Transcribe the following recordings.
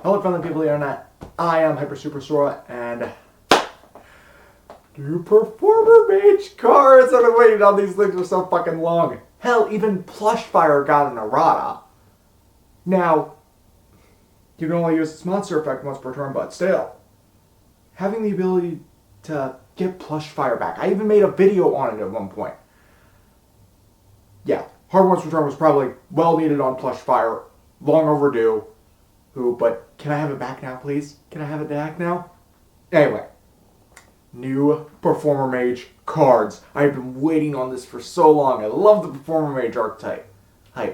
Hello friendly people of the internet, I am Hyper Super Sora, and new Performer Mage cards! I've been waiting on these things for so fucking long. Hell, even Plushfire got an errata. Now, you can only use this monster effect once per turn, but still, having the ability to get Plushfire back. I even made a video on it at one point. Yeah, hard once per turn was probably well needed on Plushfire, long overdue. But can I have it back now, please? Can I have it back now? Anyway, new Performer Mage cards. I've been waiting on this for so long. I love the Performer Mage archetype.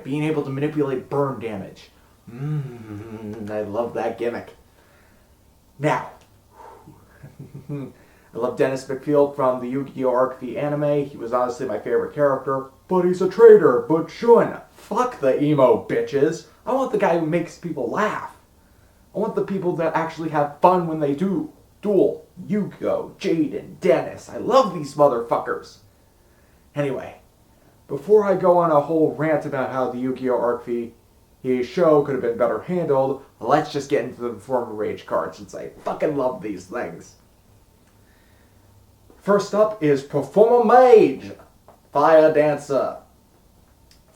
Being able to manipulate burn damage. I love that gimmick. Now, I love Dennis McField from the Yu-Gi-Oh! Arc V anime. He was honestly my favorite character. But he's a traitor, but shun. Fuck the emo bitches. I want the guy who makes people laugh. I want the people that actually have fun when they do. Duel, Yu-Gi-Oh!, Jaden, Dennis. I love these motherfuckers. Anyway, before I go on a whole rant about how the Yu-Gi-Oh! Arc V show could have been better handled, let's just get into the Performer Mage cards since I fucking love these things. First up is Performer Mage, Fire Dancer.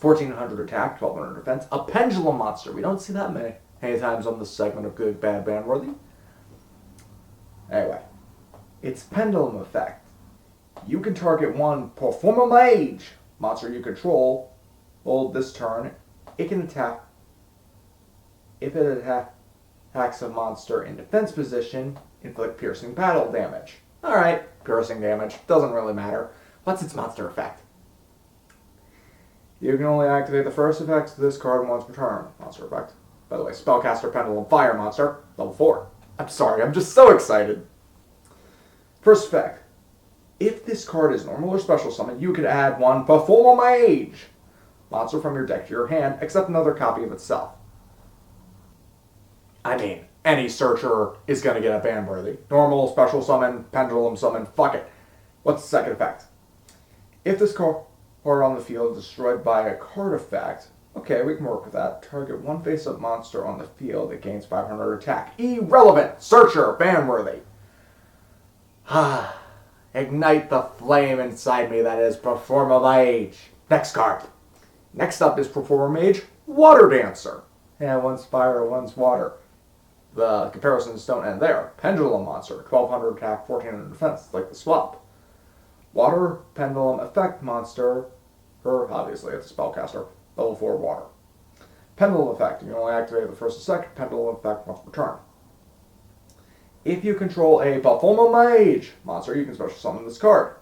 1400 attack, 1200 defense. A pendulum monster. We don't see that many times on this segment of Good, Bad, Banworthy. Anyway, its pendulum effect. You can target one Performer Mage monster you control. Hold this turn. It can attack. If it attacks a monster in defense position, inflict piercing battle damage. Alright, piercing damage. Doesn't really matter. What's its monster effect? You can only activate the first effects of this card once per turn. Monster effect. By the way, Spellcaster Pendulum Fire Monster, level 4. I'm sorry, I'm just so excited. First effect. If this card is normal or special summon, you could add one Performer Mage monster from your deck to your hand, except another copy of itself. I mean, any searcher is going to get a Banworthy. Normal, special summon, pendulum summon, fuck it. What's the second effect? If this card on the field is destroyed by a card effect, okay, we can work with that. Target one face-up monster on the field that gains 500 attack. Irrelevant! Searcher! Banworthy! Ignite the flame inside me that is Performer Mage. Next card. Next up is Performer Mage, Water Dancer. Yeah, one's fire, one's water. The comparisons don't end there. Pendulum monster, 1200 attack, 1400 defense, like the swap. Water Pendulum Effect monster, obviously it's a spellcaster, level 4 water. Pendulum Effect, you can only activate the first and second Pendulum Effect once per turn. If you control a Performer Mage monster, you can special summon this card.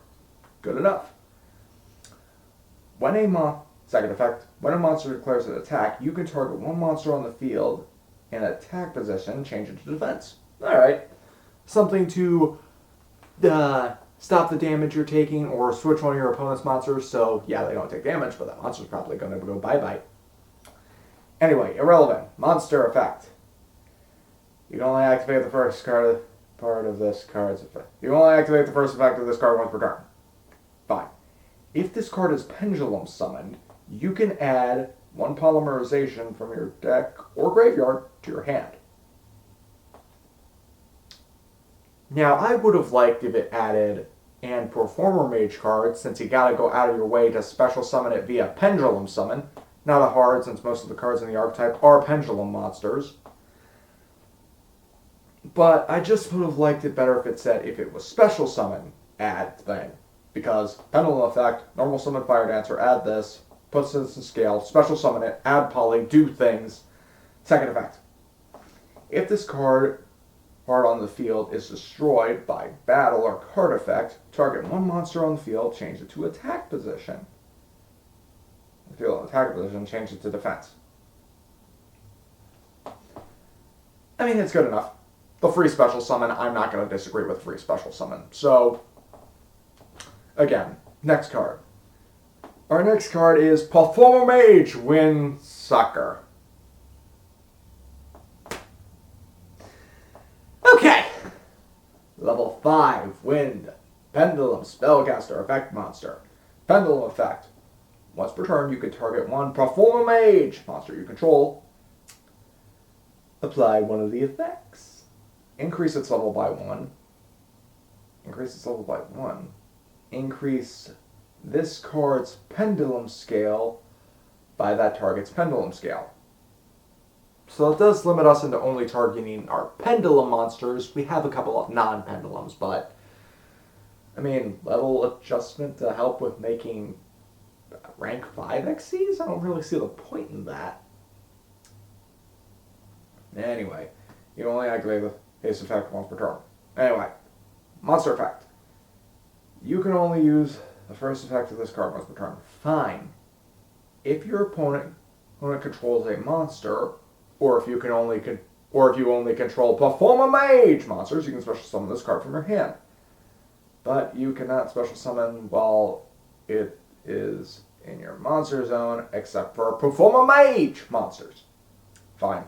Good enough. Second effect, when a monster declares an attack, you can target one monster on the field in attack position, change it to defense. Alright. Something to stop the damage you're taking or switch one of your opponent's monsters, so yeah, they don't take damage, but that monster's probably going to go bye-bye. Anyway, irrelevant. Monster effect. You can only activate the first part of this card's effect. You can only activate the first effect of this card once per turn. Fine. If this card is pendulum summoned, you can add one polymerization from your deck or graveyard to your hand. Now, I would have liked if it added and Performer Mage cards, since you gotta go out of your way to special summon it via pendulum summon. Not a hard, since most of the cards in the archetype are pendulum monsters. But I just would have liked it better if it said if it was special summon, add thing. Because pendulum effect, normal summon Fire Dancer, add this, puts this in scale, special summon it, add poly, do things. Second effect. If this card on the field is destroyed by battle or card effect, target one monster on the field, change it to attack position. If you're in attack position, change it to defense. I mean, it's good enough. The free special summon, I'm not going to disagree with free special summon. So, again, next card. Our next card is Performer Mage, Windsucker. Okay. Level 5, Wind, Pendulum, Spellcaster, Effect Monster. Pendulum Effect. Once per turn, you can target one Performer Mage monster you control. apply one of the effects. Increase its level by 1. Increase its level by 1. Increase this card's pendulum scale by that target's pendulum scale. So it does limit us into only targeting our pendulum monsters. We have a couple of non-pendulums, but I mean, level adjustment to help with making rank 5 XCs? I don't really see the point in that. Anyway, you only activate the haste effect once per turn. Anyway, monster effect. You can only use the first effect of this card once per turn. Fine. If your opponent controls a monster, or if you only control PERFORMAGE monsters, you can special summon this card from your hand. But you cannot special summon while it is in your monster zone, except for PERFORMAGE monsters. Fine.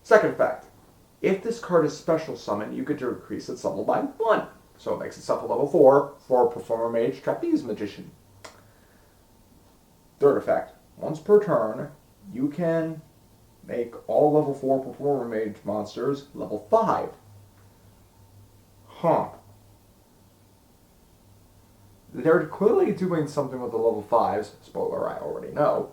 Second effect. If this card is special summoned, you get to increase its level by 1. So it makes itself a level 4 for PERFORMAGE Trapeze Magician. Third effect. Once per turn, you can make all level 4 PERFORMAGE monsters level 5. Huh. They're clearly doing something with the level 5s. Spoiler, I already know.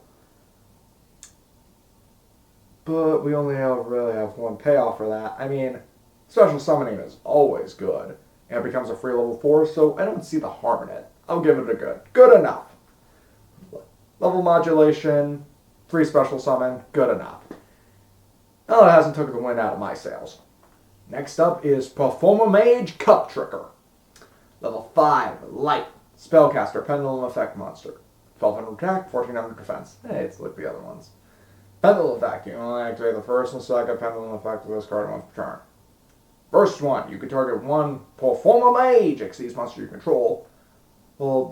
But we only really have one payoff for that. I mean, special summoning is always good. And it becomes a free level 4, so I don't see the harm in it. I'll give it a good. Good enough. Level modulation, free special summon, good enough. Oh, it hasn't took the wind out of my sails. Next up is PERFORMAGE Cup Tricker. Level 5, light, spellcaster, pendulum effect monster. 1200 attack, 1400 defense. Hey, it's like the other ones. Pendulum effect, you can only activate the first and second pendulum effect of this card once per turn. First one, you can target one PERFORMAGE Xyz monster you control. Will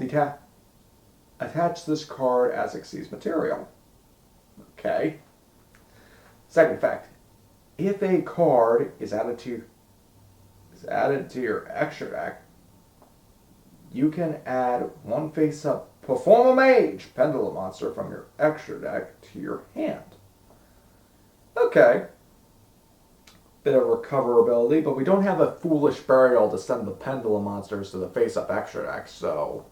attach this card as Xyz material. Okay. Second effect, if a card is added to your extra deck, you can add one face-up PERFORMAGE pendulum monster from your extra deck to your hand. Okay. Bit of recoverability, but we don't have a foolish burial to send the pendulum monsters to the face-up extra deck, so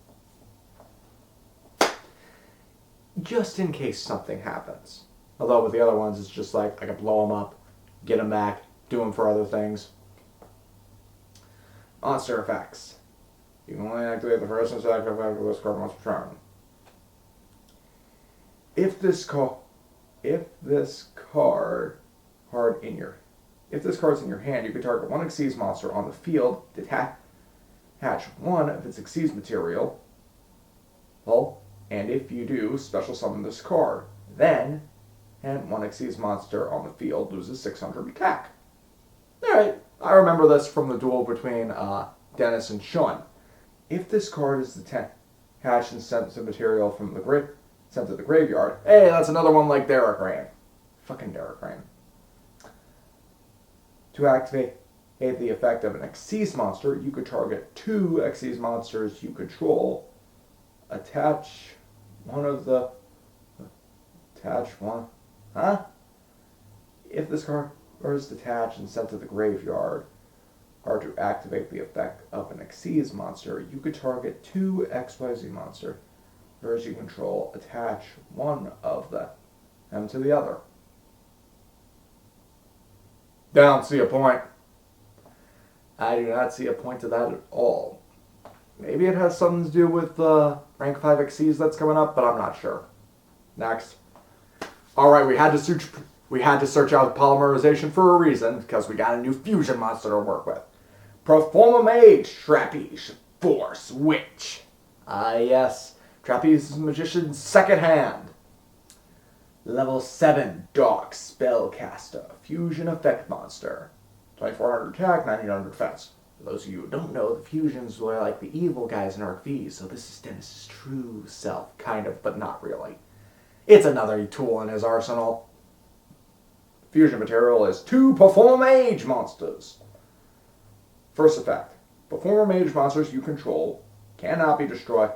just in case something happens. Although with the other ones, it's just like I can blow them up, get them back, do them for other things. Monster effects. You can only activate the first and second effect of this card once per turn. If this card's in your hand, you can target one Xyz monster on the field, detach one of its Xyz material, and if you do, special summon this card. Then, and one Xyz monster on the field loses 600 attack. Alright, I remember this from the duel between Dennis and Sean. If this card is detached and sent to material from sent to the graveyard, hey, that's another one like Derek Rain. Fucking Derek Rain. To activate the effect of an Xyz monster, you could target two Xyz monsters you control. Attach one. If this card is detached and sent to the graveyard, or to activate the effect of an Xyz monster, you could target two XYZ monsters you control. Attach one of them to the other. Don't see a point. I do not see a point to that at all. Maybe it has something to do with rank 5 Xyz that's coming up, but I'm not sure. Next. Alright, we had to search out polymerization for a reason, because we got a new fusion monster to work with. PERFORMAGE Trapeze Force Witch. Yes, Trapeze Magician's second hand. Level 7 Dark Spellcaster Fusion Effect Monster. 2400 attack, 1900 defense. For those of you who don't know, the fusions were like the evil guys in Arc V, so this is Dennis's true self, kind of, but not really. It's another tool in his arsenal. Fusion material is two PERFORMAGE monsters. First effect. PERFORMAGE monsters you control cannot be destroyed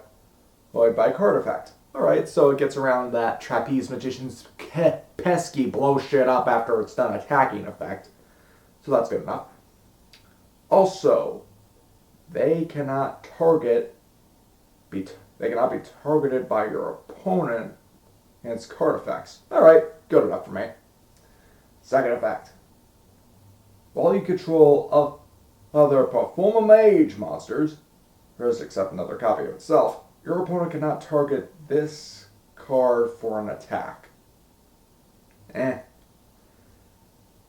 by card effect. Alright, so it gets around that Trapeze Magician's pesky blow shit up after it's done attacking effect. So that's good enough. Also, they cannot be targeted by your opponent and its card effects. Alright, good enough for me. Second effect. While you control other PERFORMAGE monsters, except another copy of itself, your opponent cannot target this card for an attack.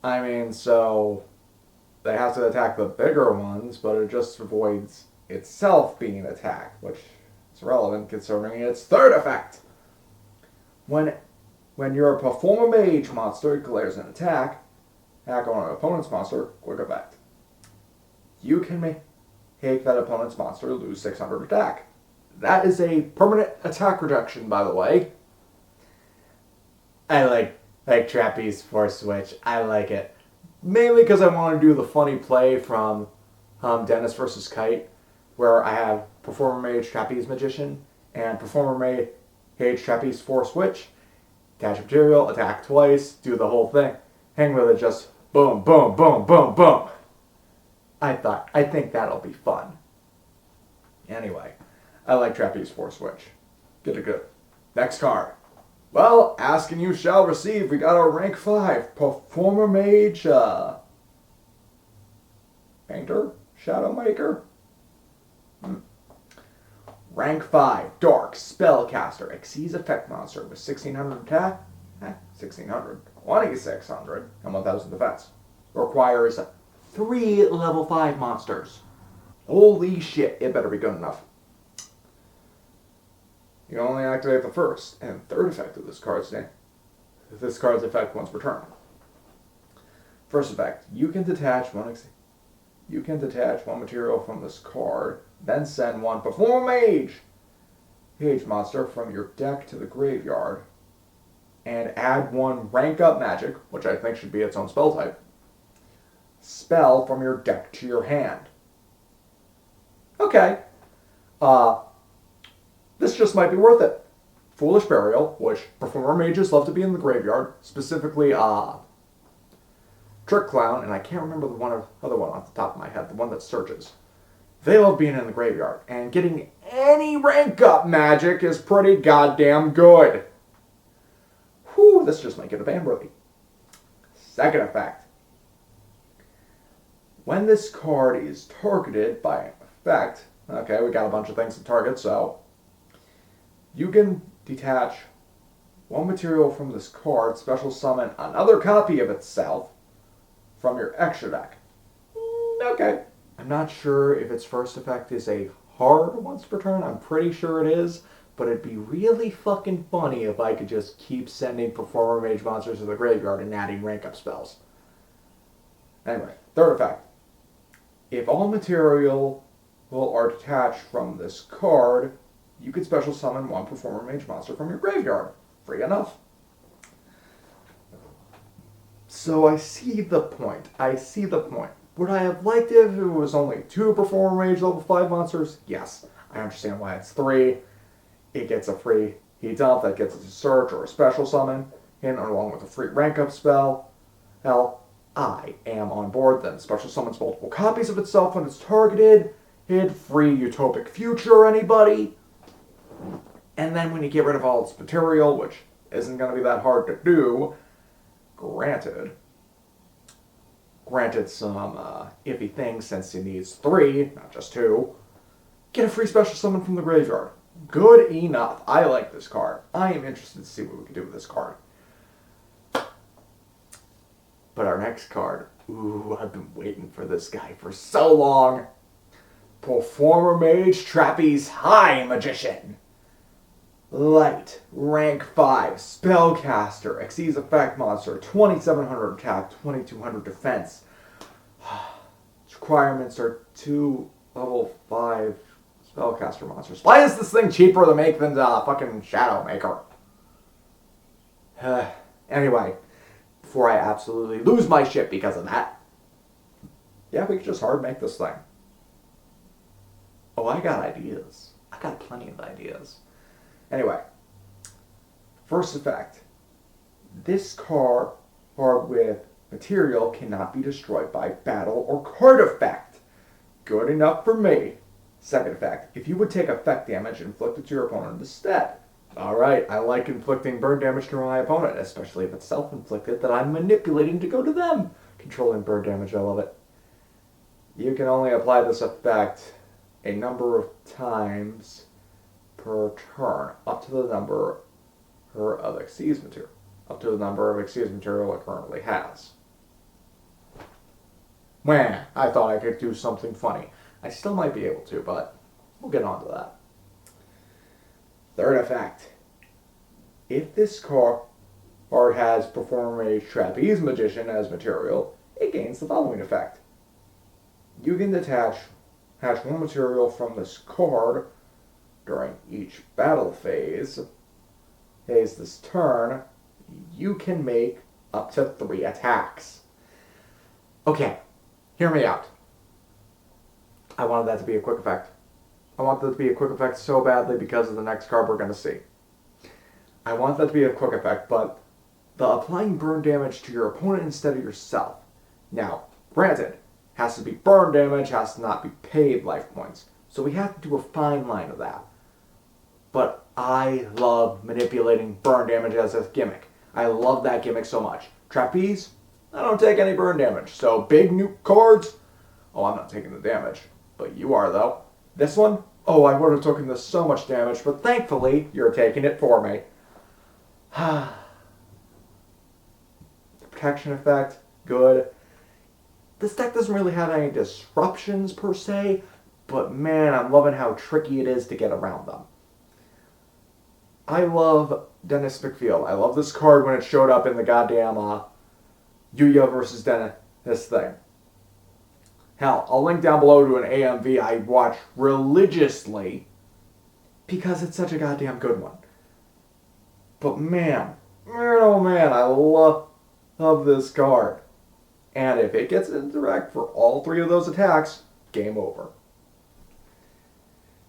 I mean, so they have to attack the bigger ones, but it just avoids itself being attacked, which is relevant considering its third effect. When your PERFORMAGE monster declares an attack on an opponent's monster, quick effect. You can make that opponent's monster lose 600 attack. That is a permanent attack reduction, by the way. I like Trapeze Force Switch. I like it. Mainly because I want to do the funny play from Dennis vs. Kite, where I have PERFORMAGE Trapeze Magician and PERFORMAGE Trapeze Force Switch. Attach material, attack twice, do the whole thing. Hang with it, just boom, boom, boom, boom, boom. I think that'll be fun. Anyway, I like Trapeze Force Switch. Good. Next card. Well, ask and you shall receive. We got our rank 5 PERFORMAGE Painter? Shadow Maker? Rank 5 Dark Spellcaster. Exceeds effect monster with 1600 attack. 1600. 2600 and 1000 defense. Requires 3 level 5 monsters. Holy shit, it better be good enough. You can only activate the first and third effect of this card's effect once per turn. First effect, you can detach one material from this card, then send one PERFORMAGE monster from your deck to the graveyard, and add one rank up magic, which I think should be its own spell type, spell from your deck to your hand. Okay. This just might be worth it. Foolish Burial, which PERFORMAGEs love to be in the graveyard, specifically Trick Clown, and I can't remember the other one off the top of my head, the one that searches. They love being in the graveyard, and getting any rank up magic is pretty goddamn good. Whew, this just might get a ban worthy. Second effect. When this card is targeted by an effect, okay, we got a bunch of things to target, so you can detach one material from this card, special summon another copy of itself from your extra deck. Okay. I'm not sure if its first effect is a hard once per turn. I'm pretty sure it is, but it'd be really fucking funny if I could just keep sending PERFORMAGE monsters to the graveyard and adding rank up spells. Anyway, third effect. If all material are detached from this card, you can special summon one PERFORMAGE monster from your graveyard. Free enough. So I see the point. Would I have liked it if it was only 2 PERFORMAGE level 5 monsters? Yes. I understand why it's 3. It gets a free heat dump that gets a search or a special summon in along with a free rank up spell. Hell, I am on board then. Special summons multiple copies of itself when it's targeted. Hit free Utopic Future, anybody? And then when you get rid of all its material, which isn't going to be that hard to do, granted some iffy things since it needs 3, not just 2, get a free special summon from the graveyard. Good enough. I like this card. I am interested to see what we can do with this card. But our next card, ooh, I've been waiting for this guy for so long. PERFORMAGE Trapeze High Magician. Light, rank 5, spellcaster, exceeds effect monster, 2700 attack, 2200 defense. Its requirements are 2 level 5 spellcaster monsters. Why is this thing cheaper to make than the fucking Shadow Maker? Anyway, before I absolutely lose my shit because of that, yeah, we could just hard make this thing. Oh, I got ideas. I got plenty of ideas. Anyway, First effect. This card with material cannot be destroyed by battle or card effect. Good enough for me. Second effect. If you would take effect damage, inflict it to your opponent instead. Alright, I like inflicting burn damage to my opponent, especially if it's self-inflicted that I'm manipulating to go to them. Controlling burn damage, I love it. You can only apply this effect a number of times per turn, up to the number of Xyz material. Up to the number of Xyz material it currently has. Wah, I thought I could do something funny. I still might be able to, but we'll get on to that. Third effect. If this card has PERFORMAGE Trapeze Magician as material, it gains the following effect. You can attach one material from this card during each battle phase. This turn, you can make up to 3 attacks. Okay, hear me out. I wanted that to be a quick effect. I want that to be a quick effect so badly because of the next card we're going to see. I want that to be a quick effect, but the applying burn damage to your opponent instead of yourself. Now, granted, has to be burn damage, has to not be paid life points. So we have to do a fine line of that. But I love manipulating burn damage as a gimmick. I love that gimmick so much. Trapeze, I don't take any burn damage. So big nuke cards, oh, I'm not taking the damage. But you are, though. This one, oh, I would have taken this so much damage, but thankfully, you're taking it for me. The protection effect, good. This deck doesn't really have any disruptions per se, but man, I'm loving how tricky it is to get around them. I love Dennis McField. I love this card when it showed up in the goddamn Yuya versus Dennis thing. Hell, I'll link down below to an AMV I watch religiously because it's such a goddamn good one. But man, oh man, I love this card. And if it gets into direct for all 3 of those attacks, game over.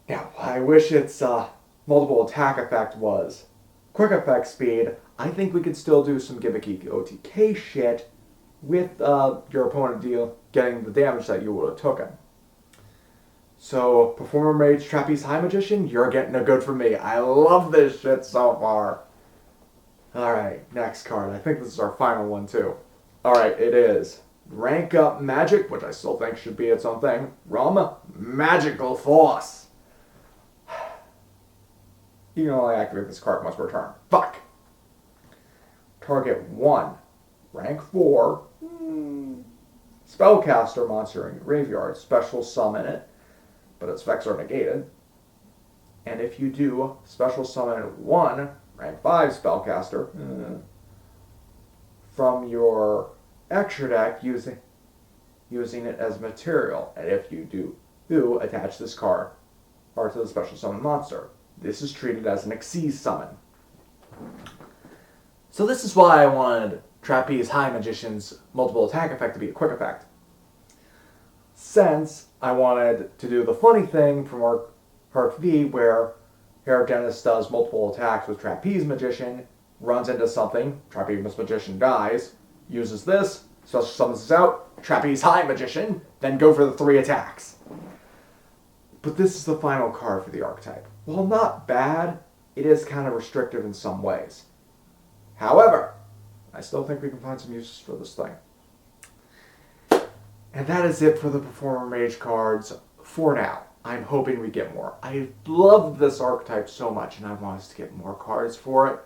Now, I wish its multiple attack effect was quick effect speed. I think we could still do some gimmicky OTK shit with your opponent getting the damage that you would have taken. So, PERFORMAGE Trapeze High Magician, you're getting a good from me. I love this shit so far. Alright, next card. I think this is our final one too. Alright, it is Rank Up Magic, which I still think should be its own thing, from Magical Force. You can only activate this card once per turn. Fuck! Target 1, rank 4, spellcaster monster in your graveyard. Special summon it, but its effects are negated. And if you do special summon 1, rank 5 spellcaster, from your extra deck using it as material. And if you do attach this card to the special summon monster. This is treated as an Xyz summon. So this is why I wanted Trapeze High Magician's multiple attack effect to be a quick effect. Since I wanted to do the funny thing from Arc V where Dennis does multiple attacks with Trapeze Magician, runs into something, Trapeze Magician dies, uses this, special summons this out, Trapeze High Magician, then go for the 3 attacks. But this is the final card for the archetype. While not bad, it is kind of restrictive in some ways. However, I still think we can find some uses for this thing. And that is it for the PERFORMAGE cards for now. I'm hoping we get more. I love this archetype so much, and I want us to get more cards for it.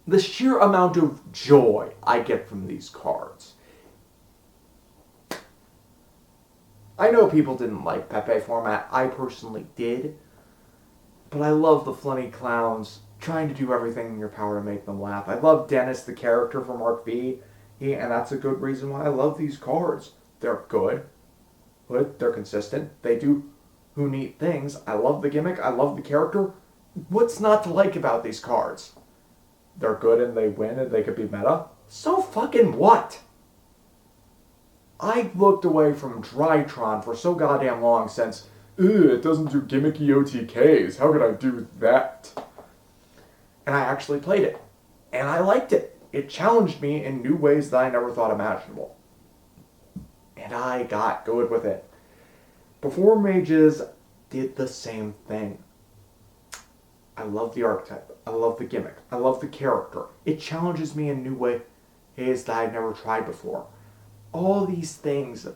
The sheer amount of joy I get from these cards. I know people didn't like Pepe format. I personally did. But I love the funny clowns trying to do everything in your power to make them laugh. I love Dennis, the character from Arc V, and that's a good reason why I love these cards. They're good, but they're consistent. They do neat things. I love the gimmick. I love the character. What's not to like about these cards? They're good and they win and they could be meta. So fucking what? I looked away from Drytron for so goddamn long since it doesn't do gimmicky OTKs. How could I do that? And I actually played it. And I liked it. It challenged me in new ways that I never thought imaginable. And I got good with it. PERFORMAGEs did the same thing. I love the archetype. I love the gimmick. I love the character. It challenges me in new ways that I've never tried before. All these things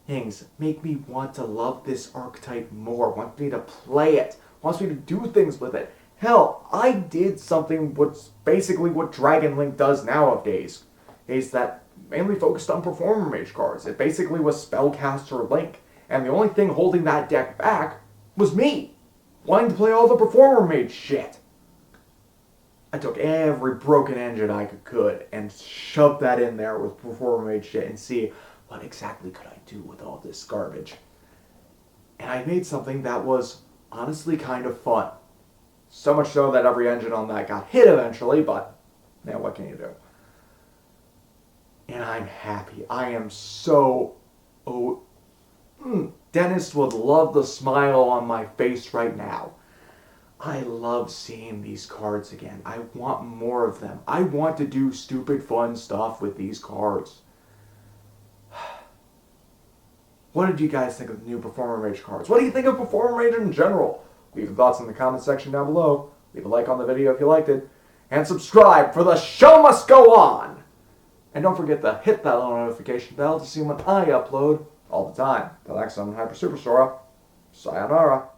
make me want to love this archetype more, want me to play it, wants me to do things with it. Hell, I did something what's basically what Dragon Link does nowadays, is that mainly focused on Performer Mage cards. It basically was Spellcaster Link, and the only thing holding that deck back was me, wanting to play all the Performer Mage shit. I took every broken engine I could and shoved that in there with Performer Mage shit and see what exactly could I do with all this garbage. And I made something that was honestly kind of fun. So much so that every engine on that got hit eventually, but man, what can you do? And I'm happy. I am so... Dennis would love the smile on my face right now. I love seeing these cards again. I want more of them. I want to do stupid fun stuff with these cards. What did you guys think of the new Performer Mage cards? What do you think of Performer Mage in general? Leave your thoughts in the comment section down below. Leave a like on the video if you liked it. And subscribe, for the show must go on! And don't forget to hit that little notification bell to see when I upload all the time. Till next time, Hyper Supersora. Sayonara.